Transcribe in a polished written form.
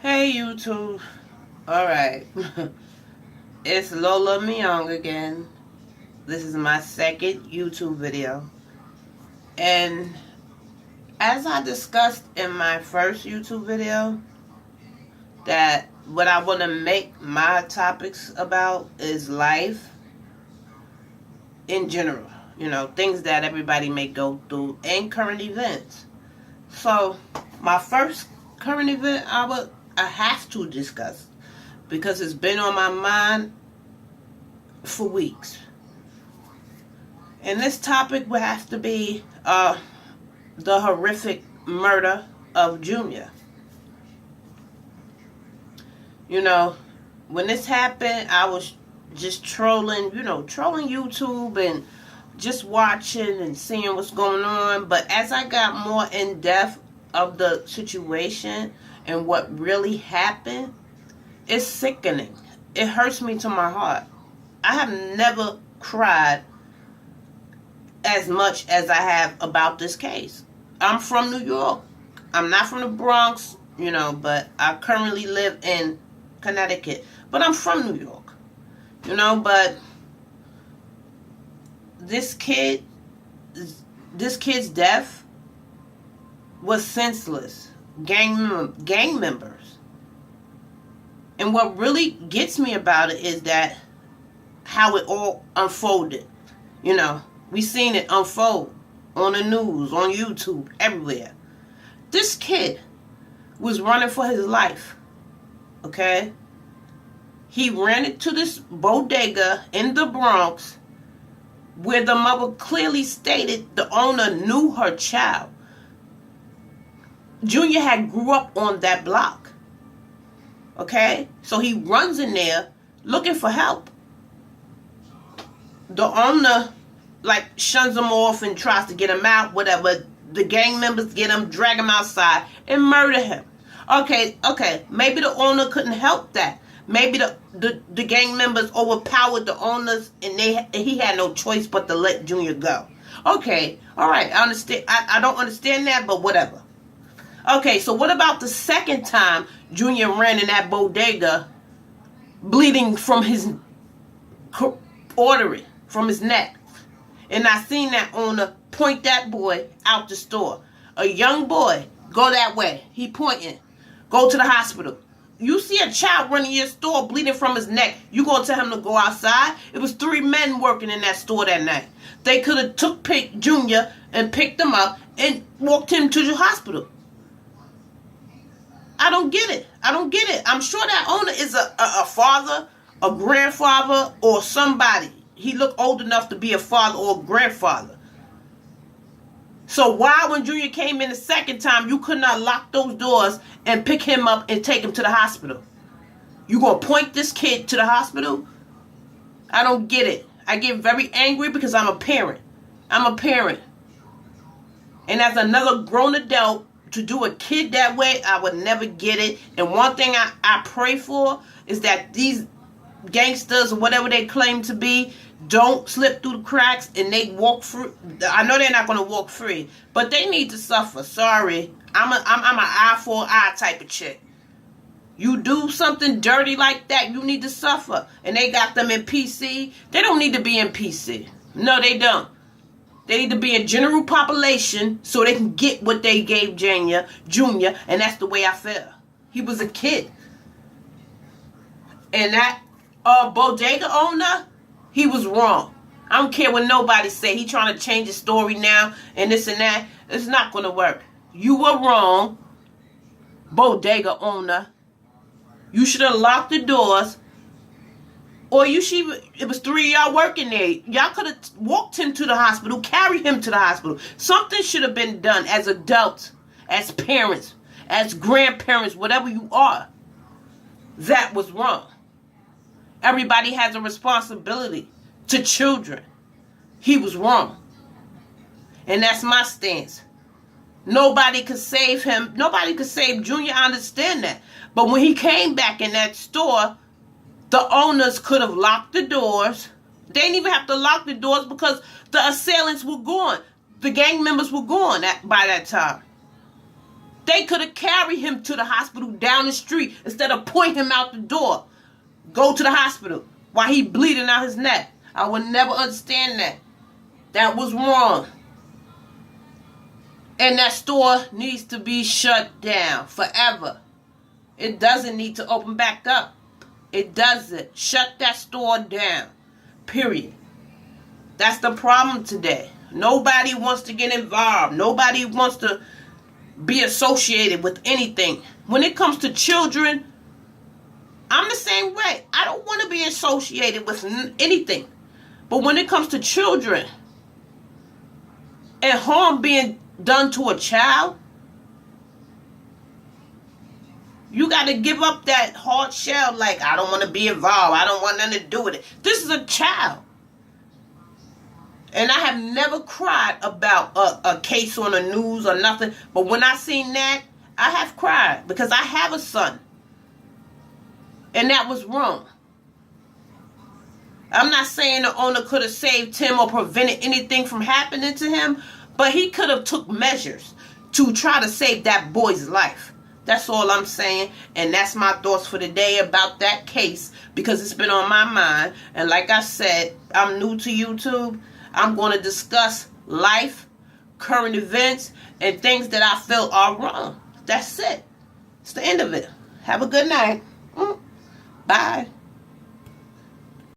Hey YouTube. Alright. It's Lola Myung again. This is my second YouTube video. And as I discussed in my first YouTube video, that what I want to make my topics about is life in general. You know, things that everybody may go through and current events. So, my first current event I have to discuss because it's been on my mind for weeks. And this topic would have to be the horrific murder of Junior. You know, when this happened, I was just trolling YouTube and just watching and seeing what's going on. But as I got more in depth of the situation and what really happened, it's sickening. It hurts me to my heart. I have never cried as much as I have about this case. I'm from New York. I'm not from the Bronx, but I currently live in Connecticut. But I'm from New York, but this kid's death was senseless. Gang members. And what really gets me about it is that how it all unfolded. We seen it unfold on the news, on YouTube, everywhere. This kid was running for his life. Okay? He ran into this bodega in the Bronx where the mother clearly stated the owner knew her child. Junior had grew up on that block. Okay? So he runs in there looking for help. The owner, shuns him off and tries to get him out, whatever. The gang members get him, drag him outside, and murder him. Okay. Maybe the owner couldn't help that. Maybe the gang members overpowered the owners and he had no choice but to let Junior go. Okay, all right, I understand. I don't understand that, but whatever. Okay, so what about the second time Junior ran in that bodega bleeding from his artery, from his neck? And I seen that owner point that boy out the store. A young boy, go that way. He pointing. Go to the hospital. You see a child running your store bleeding from his neck, you gonna tell him to go outside? It was 3 men working in that store that night. They could have took Junior and picked him up and walked him to the hospital. I don't get it. I'm sure that owner is a father, a grandfather, or somebody. He looked old enough to be a father or a grandfather. So why, when Junior came in the second time, you could not lock those doors and pick him up and take him to the hospital? You gonna point this kid to the hospital? I don't get it. I get very angry because I'm a parent. And as another grown adult, to do a kid that way, I would never get it. And one thing I pray for is that these gangsters or whatever they claim to be don't slip through the cracks and they walk free. I know they're not going to walk free, but they need to suffer. Sorry, I'm an eye for an eye type of chick. You do something dirty like that, you need to suffer. And they got them in PC. They don't need to be in PC. No, they don't. They need to be in general population so they can get what they gave Junior, and that's the way I feel. He was a kid. And that bodega owner, he was wrong. I don't care what nobody say. He trying to change his story now and this and that. It's not going to work. You were wrong, bodega owner. You should have locked the doors. Or it was 3 of y'all working there. Y'all could have walked him to the hospital, carried him to the hospital. Something should have been done as adults, as parents, as grandparents, whatever you are. That was wrong. Everybody has a responsibility to children. He was wrong. And that's my stance. Nobody could save him. Nobody could save Junior. I understand that. But when he came back in that store, the owners could have locked the doors. They didn't even have to lock the doors because the assailants were gone. The gang members were gone by that time. They could have carried him to the hospital down the street instead of pointing him out the door. Go to the hospital while he bleeding out his neck. I would never understand that. That was wrong. And that store needs to be shut down forever. It doesn't need to open back up. It doesn't. Shut that store down. Period. That's the problem today. Nobody wants to get involved. Nobody wants to be associated with anything. When it comes to children, I'm the same way. I don't want to be associated with anything. But when it comes to children and harm being done to a child, you got to give up that hard shell like, I don't want to be involved. I don't want nothing to do with it. This is a child. And I have never cried about a case on the news or nothing. But when I seen that, I have cried because I have a son. And that was wrong. I'm not saying the owner could have saved him or prevented anything from happening to him. But he could have took measures to try to save that boy's life. That's all I'm saying. And that's my thoughts for the day about that case. Because it's been on my mind. And like I said, I'm new to YouTube. I'm going to discuss life, current events, and things that I feel are wrong. That's it. It's the end of it. Have a good night. Bye.